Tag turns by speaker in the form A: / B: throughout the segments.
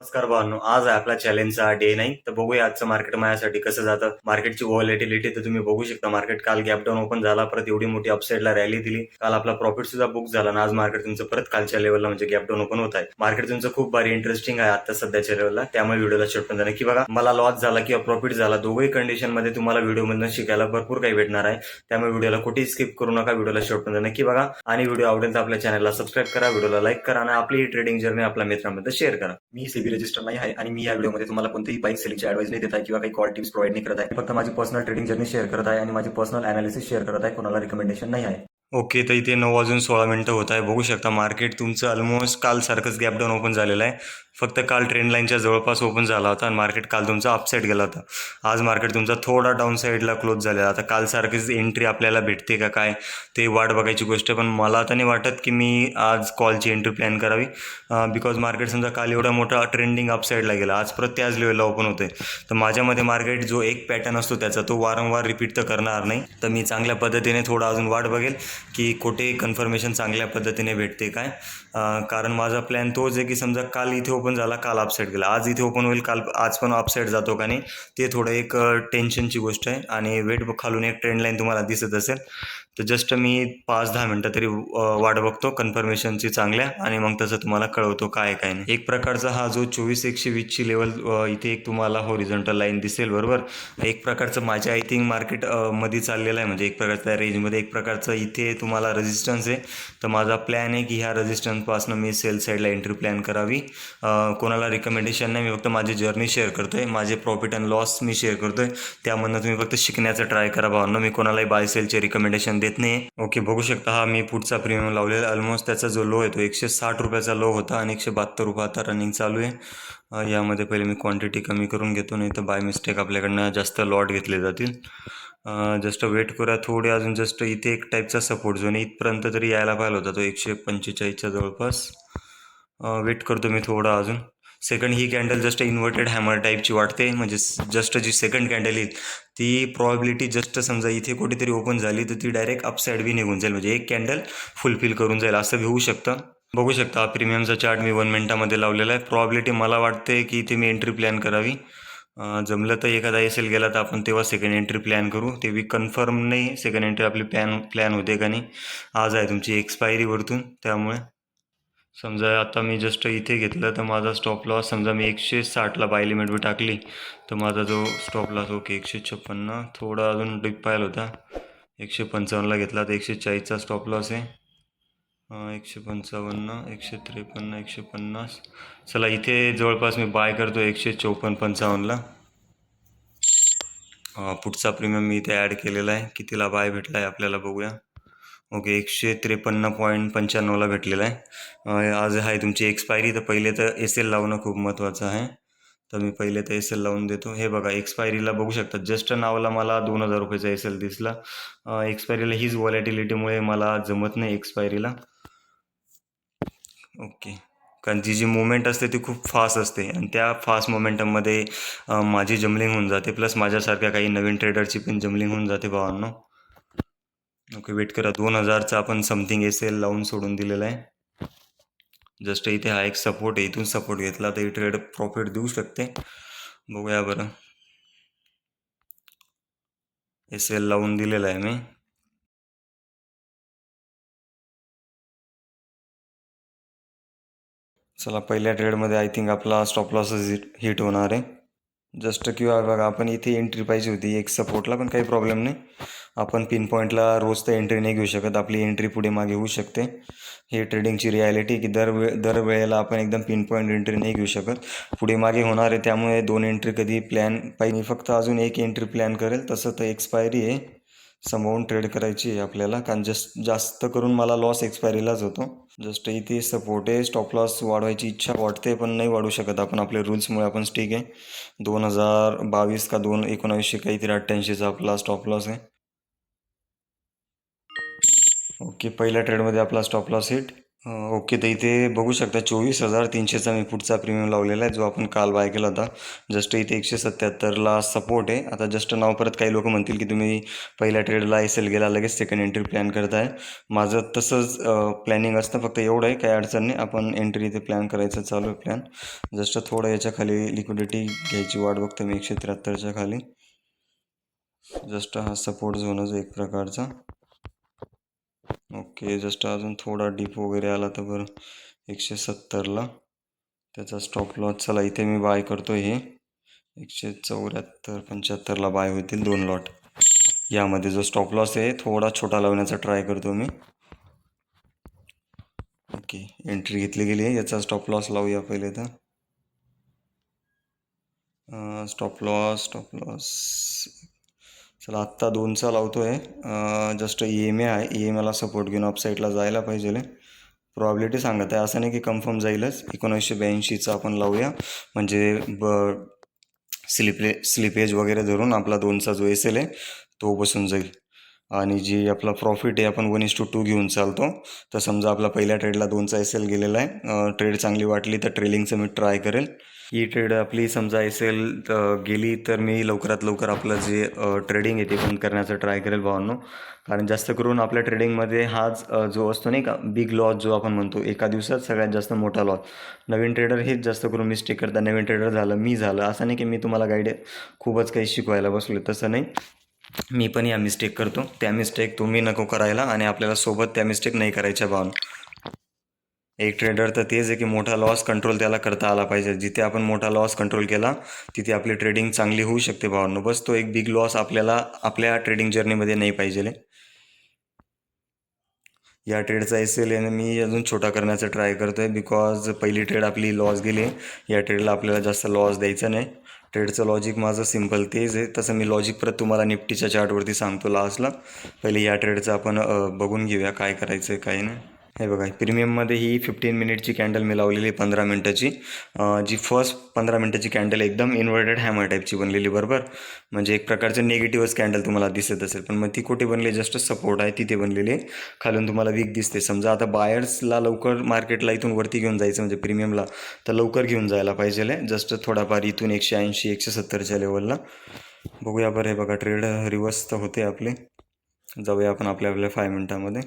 A: नमस्कार भावांनो, आज आहे आपला चॅलेंजचा डे 9. तर बघूया आजचं मार्केट माझ्यासाठी कसं जातं. मार्केटची व्हॉलेटिलिटी तर तुम्ही बघू शकता. मार्केट काल गॅप डाऊन ओपन झाला, परत एवढी मोठी अपसाईडला रॅली दिली. काल आपला प्रॉफिट सुद्धा बुक झाला आणि आज मार्केट तुमचं परत कालच्या लेवलला म्हणजे गॅप डाऊन ओपन होत आहे. मार्केट तुमचं खूप भारी इंटरेस्टिंग आहे आता सध्याच्या लेवलला, त्यामुळे व्हिडिओला शेवटपर्यंत नक्की बघा. मला लॉस झाला किंवा प्रॉफिट झाला, दोघही कंडिशनमध्ये तुम्हाला व्हिडिओमधून शिकायला भरपूर काही भेटणार आहे. त्यामुळे व्हिडिओला कुठेही स्किप करू नका, व्हिडिओला शेवटपर्यंत नक्की बघा आणि व्हिडिओ आवडेल तर आपल्या चॅनलला सबस्क्राईब करा, व्हिडिओला लाईक करा आणि आपली ही ट्रेडिंग जर्नी आपल्या मित्रांमध्ये शेअर करा. मी सेबी रजिस्टर नाही आहे आणि मी या व्हिडिओमध्ये तुम्हाला कोणतीही बाईक सेलिंगची ॲडवाइस नाही देत आहे किंवा काही कॉल टिप्स प्रोव्हाइड नाही करत आहे. फक्त माझी पर्सनल ट्रेडिंग जर्नी शेअर करत आहे आणि माझी पर्सनल अनालिसिस शेअर करत आहे, कोणाला रिकमेंडेशन नाही आहे. ओके, तर इथे 9:16 होत आहे. बघू शकता मार्केट तुमचं ऑलमोस्ट काल सारखंच गॅप डाऊन ओपन झालेलं आहे. फक्त काल ट्रेंड लाईनच्या जवळपास ओपन झाला होता आणि मार्केट काल तुमचा अपसाईड गेला होता. आज मार्केट तुमचा थोडा डाऊन साईडला क्लोज झालेला. आता काल सारखीच एंट्री आपल्याला भेटते का काय ते वाट बघायची गोष्ट, पण मला आता नाही वाटत की मी आज कॉलची एंट्री प्लॅन करावी. बिकॉज मार्केट समजा काल एवढा मोठा ट्रेंडिंग अपसाईडला गेला, आज परत त्याच लेवलला ओपन होते. तर माझ्यामध्ये मार्केट जो एक पॅटर्न असतो त्याचा तो वारंवार रिपीट तर करणार नाही. तर मी चांगल्या पद्धतीने थोडं अजून वाट बघेल की कुठे कन्फर्मेशन चांगल्या पद्धतीने भेटते काय. कारण माझा प्लॅन तोच आहे की समजा काल इथे ओपन झाला, काल अपसाईड गेला, आज इथे ओपन होईल, आज पण अपसाईड जातो का नाही, ते थोडं एक टेन्शनची गोष्ट आहे. आणि वेट खालून एक ट्रेंड लाईन तुम्हाला दिसत असेल तर जस्ट मी 5-10 मिनटं तरी वाट बघतो कन्फर्मेशनची चांगल्या, आणि मग तसं तुम्हाला कळवतो काय नाही. एक प्रकारचा हा जो 24,120ची लेवल इथे एक तुम्हाला हॉरिझॉन्टल लाईन दिसेल, बरोबर. एक प्रकारचं माझ्या आय थिंक मार्केट मध्ये चाललेलं आहे, म्हणजे एक प्रकारच्या रेंजमध्ये एक प्रकारचं इथे तुम्हाला रेजिस्टन्स आहे. तर माझा प्लॅन आहे की ह्या रेजिस्टन्सपासून मी सेल साईडला एंट्री प्लॅन करावी. कोणाला रिकमेंडेशन नाही, मी फक्त माझी जर्नी शेअर करतोय, माझे profit and loss me share करतोय. त्यामधनं तुम्ही फक्त शिकण्याचं ट्राय करा भावना. मी कोणालाही बाय सेलचे रिकमेंडेशन देत नाही. ओके, बघू शकता हा मी पुढचा प्रीमियम लावलेला. ऑलमोस्ट त्याचा जो लो आहे तो 160 रुपयाचा लो होता आणि 172 रुपये आता रनिंग चालू आहे. यामध्ये पहिले मी क्वांटिटी कमी करून घेतो, नाही तर बाय मिस्टेक आपल्याकडनं जास्त लॉट घेतले जातील. जस्ट वेट करूया थोडे अजून. जस्ट इथे एक टाईपचा सपोर्ट झोन इथपर्यंत तरी यायला पाहिजे होता, तो 145च्या जवळपास. वेट करतो मी थोडा अजून. सेकंड ही कॅन्डल जस्ट इन्व्हर्टेड हॅमर टाईपची वाटते, म्हणजे जस्ट जी सेकंड कॅन्डल येईल ती प्रॉबिलिटी जस्ट समजा इथे कुठेतरी ओपन झाली तर ती डायरेक्ट अपसाईड बी निघून जाईल, म्हणजे एक कॅन्डल फुलफिल करून जाईल असं होऊ शकतं. बघू शकता प्रीमियमचा चार्ट मी 1 मिनिटामध्ये लावलेला आहे. प्रॉबिलिटी मला वाटते की इथे मी एंट्री प्लॅन करावी. जमलं तर एखादा एल गेला तर आपण तेव्हा सेकंड एंट्री प्लॅन करू. ते बी कन्फर्म नाही सेकंड एंट्री आपली प्लॅन होते का नाही. आज आहे तुमची एक्सपायरी वरतून, त्यामुळे समजा आता मी जस्ट इथे घेतलं तर माझा स्टॉप लॉस समजा मी 160ला बाय लिमिट बी टाकली तर माझा जो स्टॉप लॉस ओके 156, थोडा अजून डिप पाहिला होता. 155ला घेतला तर 140चा स्टॉप लॉस आहे. 155, 153, 150. चला इथे जवळपास मी बाय करतो 154-55ला. पुढचा प्रीमियम मी इथे ॲड केलेला आहे. कितीला बाय भेटला आहे आपल्याला बघूया. ओके, 153.95ला भेटलेला आहे. आज आहे तुमची एक्सपायरी, तर पहिले तर एस एल लावणं खूप महत्त्वाचं आहे. तर मी पहिले तर एस एल लावून देतो. हे बघा एक्सपायरीला बघू शकता जस्ट नावला मला 2,000 रुपयाचा एस एल दिसला. एक्सपायरीला हीच व्हॉलॅटिलिटीमुळे मला जमत नाही एक्सपायरीला. ओके, कारण जी मुवमेंट असते ती खूप फास्ट असते आणि त्या फास्ट मोमेंटममध्ये माझी जमलिंग होऊन जाते, प्लस माझ्यासारख्या काही नवीन ट्रेडरची पण जमलिंग होऊन जाते भावांनो. ओके, वेट करा. 2,000चा आपण समथिंग एस एल लावून सोडून दिलेला आहे. जस्ट इथे हा एक सपोर्ट आहे, इथून सपोर्ट घेतला तर ट्रेड प्रॉफिट देऊ शकते. बघूया बरं. एस एल लावून दिलेला आहे मी. चला, पहिल्या ट्रेडमध्ये आय थिंक आपला स्टॉप लॉसच हिट होणार आहे. जस्ट किंवा बघा आपण इथे एंट्री पाहिजे होती एक सपोर्टला, पण काही प्रॉब्लेम नाही. आपण पिन पॉईंटला रोज तर एंट्री नाही घेऊ शकत, आपली एंट्री पुढे मागे होऊ शकते. हे ट्रेडिंगची रिॲलिटी की दरवेळेला आपण एकदम पिन पॉईंट एंट्री नाही घेऊ शकत, पुढे मागे होणार आहे. त्यामुळे 2 एंट्री कधी प्लॅन पाहिजे, फक्त अजून एक एंट्री प्लॅन करेल. तसं तर एक्सपायरी आहे, सांभाळून ट्रेड करायची आहे आपल्याला, कारण जास्त करून मला लॉस एक्सपायरीलाच होतो. जस्ट इथे सपोर्ट आहे, स्टॉप लॉस वाढवायची इच्छा वाटते पण नाही वाढू शकत आपण, आपल्या रूल्समुळे आपण स्टिक आहे. 2022 का 1900 काहीतरी 88चा आपला स्टॉप लॉस आहे. ओके, पहिल्या ट्रेडमध्ये आपला स्टॉप लॉस हिट. ओके, तर इथे बघू शकता 24,300चा मी पुढचा प्रीमियम लावलेला आहे, जो आपण काल बाय केला होता. जस्ट इथे 177ला सपोर्ट आहे. आता जस्ट नाव परत काही लोक म्हणतील की तुम्ही पहिल्या ट्रेडला एल गेला लगेच सेकंड एंट्री प्लॅन करताय. माझं तसंच प्लॅनिंग असतं, फक्त एवढं आहे, काही अडचण नाही. आपण एंट्री इथे प्लॅन करायचं चालू आहे. प्लॅन जस्ट थोडं याच्या खाली लिक्विडिटी घ्यायची वाट बघतो मी 173च्या खाली. जस्ट हा सपोर्ट झोनच एक प्रकारचा. ओके, जस्ट अजून थोडा डीप वगैरे आला तर बरं 170ला त्याचा स्टॉप लॉस. चला इथे मी बाय करतो. हे 174-75ला बाय होतील 2 लॉट. यामध्ये जो स्टॉप लॉस आहे थोडा छोटा लावण्याचा ट्राय करतो मी. ओके, एंट्री घेतली गेली आहे. याचा स्टॉप लॉस लावूया पहिले तर. स्टॉप लॉस चला आत्ता 2चा लावतो आहे. जस्ट EMA आहे. EMAला सपोर्ट घेऊन अपसाईडला जायला पाहिजे. प्रॉबिलिटी सांगत आहे, असं नाही की कन्फर्म जाईलच. 1982चा आपण लावूया, म्हणजे स्लिपेज वगैरे धरून आपला 2चा जो SL आहे तो बसून जाईल. आणि जी आपला प्रॉफिट आहे आपण 1:2 घेऊन चालतो. तर समजा आपला पहिल्या ट्रेडला 2चा SL गेलेला आहे. ट्रेड चांगली वाटली तर ट्रेलिंगचं मी ट्राय करेल. ही ट्रेड आपली समजा SL गेली तर मी लवकरात लवकर आपलं जे ट्रेडिंग आहे ते बंद करण्याचा ट्राय करेल भावांनो. कारण जास्त करून आपल्या ट्रेडिंगमध्ये हाच जो असतो नाही का, बिग लॉस जो आपण म्हणतो, एका दिवसात सगळ्यात जास्त मोठा लॉस. नवीन ट्रेडर हेच जास्त करून मिस्टेक करतात. नवीन ट्रेडर झालं, मी झालं, असं नाही की मी तुम्हाला खूपच काही शिकवायला बसलो, तसं नाही. मी पण या मिस्टेक करतो. त्या मिस्टेक तुम्ही नको करायला आणि आपल्याला सोबत त्या मिस्टेक नाही करायच्या भावांनो. एक ट्रेडर तर तेच आहे की मोठा लॉस कंट्रोल त्याला करता आला पाहिजे. जिथे आपण मोठा लॉस कंट्रोल केला तिथे आपली ट्रेडिंग चांगली होऊ शकते भावांनो. बस तो एक बिग लॉस आपल्याला आपल्या ट्रेडिंग जर्नीमध्ये नाही पाहिजे. या ट्रेडचा SL आहे मी अजून छोटा करण्याचा ट्राय करतो आहे, बिकॉज पहिली ट्रेड आपली लॉस गेली. या ट्रेडला आपल्याला जास्त लॉस द्यायचा नाही. ट्रेडचं लॉजिक माझं सिम्पल तेच आहे. तसं मी लॉजिक परत तुम्हाला निफ्टीच्या चार्टवरती सांगतो लास्टला. पहिले या ट्रेडचं आपण बघून घेऊया काय करायचं आहे काय नाही. हे बघा, प्रीमियममध्ये ही 15 मिनिटची कॅन्डल मी लावलेली आहे, 15 मिनिटाची. जी फर्स्ट 15 मिनिटाची कॅन्डल एकदम इन्व्हर्टेड हॅमर टाईपची बनलेली, बरोबर. म्हणजे एक प्रकारचं निगेटिव्हच कॅन्डल तुम्हाला दिसत असेल, पण मग ती कुठे बनली, जस्ट सपोर्ट आहे तिथे बनलेली आहे. खालून तुम्हाला वीक दिसते. समजा आता बायर्सला लवकर मार्केटला इथून वरती घेऊन जायचं म्हणजे प्रीमियमला, तर लवकर घेऊन जायला पाहिजे. जस्ट थोडाफार इथून 180-170च्या लेवलला बघूया. बरं हे बघा, ट्रेड रिव्हर्स तर होते आपले. जाऊया आपण आपल्या 5 मिनिटामध्ये.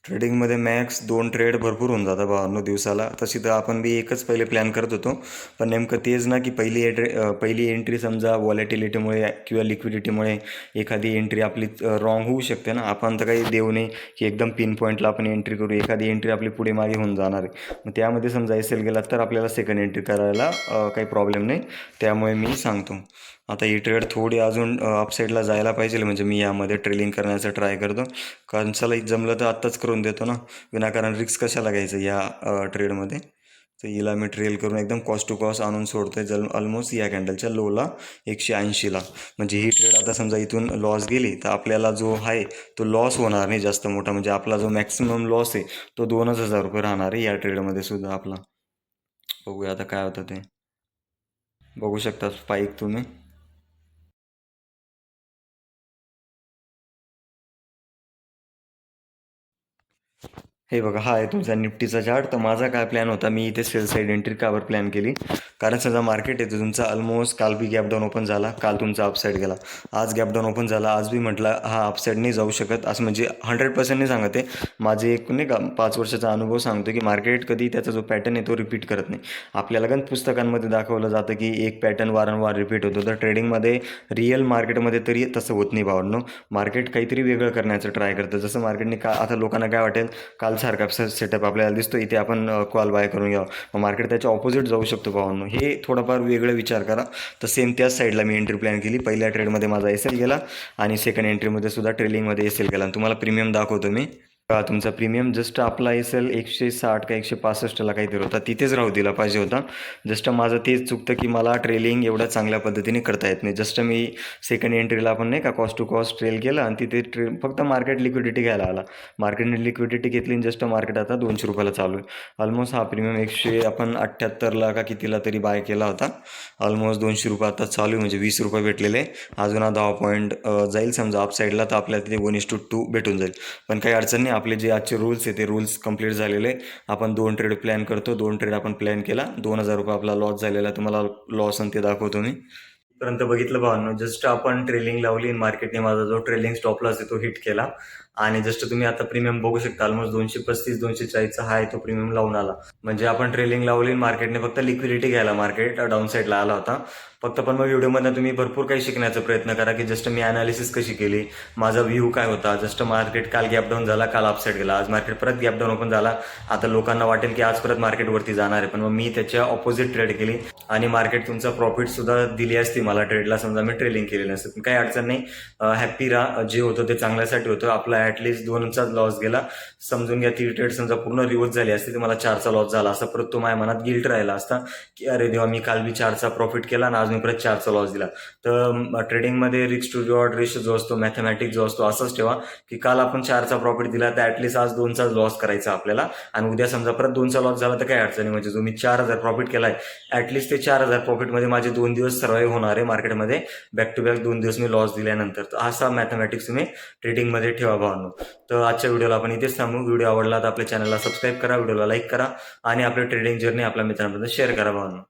A: ट्रेडिंगमध्ये मॅक्स 2 ट्रेड भरपूर होऊन जातात भावांनो दिवसाला. तशी तर आपण बी एकच पहिले प्लॅन करत होतो, पण नेमकं तेच ना की पहिली एंट्री समजा व्हॉलॅटिलिटीमुळे किंवा लिक्विडिटीमुळे एखादी एंट्री आपली रॉंग होऊ शकते ना. आपण तर काही देऊ नये की एकदम पिन पॉईंटला आपण एंट्री करू. एखादी एंट्री आपली पुढे मागे होऊन जाणार आहे. मग त्यामध्ये समजा SL गेला तर आपल्याला सेकंड एंट्री करायला काही प्रॉब्लेम नाही. त्यामुळे मी सांगतो आता ही ट्रेड थोडी अजून अपसाईडला जायला पाहिजे, म्हणजे मी यामध्ये ट्रेलिंग करण्याचा ट्राय करतो. कारण चला जमलं तर आत्ताच करून देतो ना, विनाकारण रिस्क कशाला घ्यायचं या ट्रेडमध्ये. तर हिला मी ट्रेल करून एकदम कॉस्ट टू कॉस्ट आणून सोडतो आहे ऑलमोस्ट या कॅन्डलच्या लोला 180ला. म्हणजे ही ट्रेड आता समजा इथून लॉस गेली तर आपल्याला जो आहे तो लॉस होणार नाही जास्त मोठा. म्हणजे आपला जो मॅक्सिमम लॉस आहे तो 2,000 रुपये राहणार आहे या ट्रेडमध्ये सुद्धा आपला. बघूया आता काय होतं ते. बघू शकता स्पाईक तुम्ही. हे बघा, हा आहे तुमचा निफ्टीचा चार्ट. तर माझा काय प्लॅन होता, मी इथे सेल साईड एंट्री कावर प्लॅन केली, कारण समजा मार्केट येतं तुमचा ऑलमोस्ट काल बी गॅप डाऊन ओपन झाला, काल तुमचा अपसाईड गेला, आज गॅप डाऊन ओपन झाला, आज बी म्हटलं हा अपसाईड नाही जाऊ शकत. असं म्हणजे 100% नाही सांगते, माझे एक नाही का 5 वर्षाचा अनुभव सांगतो की मार्केट कधी त्याचा जो पॅटर्न आहे तो रिपीट करत नाही. आपल्याला गण पुस्तकांमध्ये दाखवलं जातं की एक पॅटर्न वारंवार रिपीट होतो. तर ट्रेडिंगमध्ये रिअल मार्केटमध्ये तरी तसं होत नाही भावांनो. मार्केट काहीतरी वेगळं करण्याचं ट्राय करतं. जसं मार्केटने आता लोकांना काय वाटेल, कालसारखा सेटअप आपल्याला दिसतो, इथे आपण कॉल बाय करून घ्यावं, मार्केट त्याच्या ऑपोजिट जाऊ शकतो भावांनो. हे थोडाफार वेगळं विचार करा. तर सेम त्याच साईडला मी एंट्री प्लॅन केली. पहिल्या ट्रेडमध्ये माझा SL गेला आणि सेकंड एंट्रीमध्ये सुद्धा ट्रेलिंगमध्ये SL गेला. तुम्हाला प्रीमियम दाखवतो मी. तुमचा प्रीमियम जस्ट आपला SL 160 का 165ला काहीतरी होता, तिथेच राहू दिला पाहिजे होता. जस्ट माझं तेच चुकतं की मला ट्रेलिंग एवढ्या चांगल्या पद्धतीने करता येत नाही. जस्ट मी सेकंड एंट्रीला आपण नाही का कॉस्ट टू कॉस्ट ट्रेल केला आणि तिथे फक्त मार्केट लिक्विडिटी घ्यायला आला. मार्केटने लिक्विडिटी घेतली आणि जस्ट मार्केट आता 200 रुपयाला चालू आहे. ऑलमोस्ट हा प्रीमियम 100 आपण 78ला का कितीला तरी बाय केला होता. ऑलमोस्ट 200 रुपये आता चालू आहे, म्हणजे 20 रुपये भेटलेले. अजून 10 पॉईंट जाईल समजा अपसाईडला, तर आपल्याला तिथे 1:2 भेटून जाईल. पण काही अडचण नाही, आपले जे आजचे रूल्स आहे ते रूल्स कंप्लीट झालेले. आपण 2 ट्रेड प्लॅन करतो. 2 ट्रेड आपण प्लॅन केला. ₹2000 आपला लॉस झालेला. तुम्हाला लॉस आणि ते दाखवतो मी. पर्यंत बघितलं भावांनो, जस्ट आपण ट्रेलिंग लावली मार्केटने माझा जो ट्रेलिंग स्टॉप लॉस आहे तो हिट केला आणि जस्ट तुम्ही आता प्रीमियम बघू शकता. ऑलमोस्ट 235-240चा हाय तो प्रीमियम लावून आला. म्हणजे आपण ट्रेलिंग लावली मार्केटने फक्त लिक्विडिटी घ्यायला मार्केट डाऊन साईडला आला होता फक्त. पण मग व्हिडिओमध्ये तुम्ही भरपूर काही शिकण्याचा प्रयत्न करा की जस्ट मी अनालिसिस कशी केली, माझा व्ह्यू काय होता. जस्ट मार्केट काल गॅप डाऊन झाला, काल अपसाईड गेला, आज मार्केट परत गॅप डाऊन ओपन झाला. आता लोकांना वाटेल की आज परत मार्केट वरती जाणार आहे, पण मग मी त्याच्या ऑपोजिट ट्रेड केली आणि मार्केट तुमचा प्रॉफिट सुद्धा दिली असती मला ट्रेडला समजा मी ट्रेलिंग केलेली नसतं. काही अडचण नाही, हॅप्पी राहा. जे होतं ते चांगल्यासाठी होतं. आपला ऍटलिस्ट 2चा लॉस गेला. समजून घ्या ती ट्रेड समजा पूर्ण रिव्हर्स झाली असती तर मला 4चा लॉस झाला असता. परत तो माझ्या मनात गिल्ट राहिला असता की अरे देवा, मी काल बी 4चा प्रॉफिट केला आणि आज मी परत 4चा लॉस दिला. तर ट्रेडिंगमध्ये रिस्क टू रिवॉर्ड रेशो जो असतो, मॅथमॅटिक्स जो असतो, असंच ठेवा की काल आपण 4चा प्रॉफिट दिला तर ऍटलिस्ट आज 2चा लॉस करायचा आपल्याला. आणि उद्या समजा परत 2चा लॉस झाला तर काही अडचण नाही. म्हणजे जो मी 4000 प्रॉफिट केलाय ऍटलिस्ट ते 4000 प्रॉफिटमध्ये माझे 2 दिवस सर्वाईव्ह होणार आहे मार्केटमध्ये. बॅक टू बॅक 2 दिवस मी लॉस दिल्यानंतर. तर असा मॅथमॅटिक्स तुम्ही ट्रेडिंगमध्ये ठेवा भावांनो. तर आजच्या व्हिडिओला आपण इथेच थांबू. व्हिडिओ आवडला तर आपल्या चॅनलला सबस्क्राईब करा, व्हिडिओला लाईक करा आणि आपली ट्रेडिंग जर्नी आपल्या मित्रांपर्यंत शेअर करा भावांनो.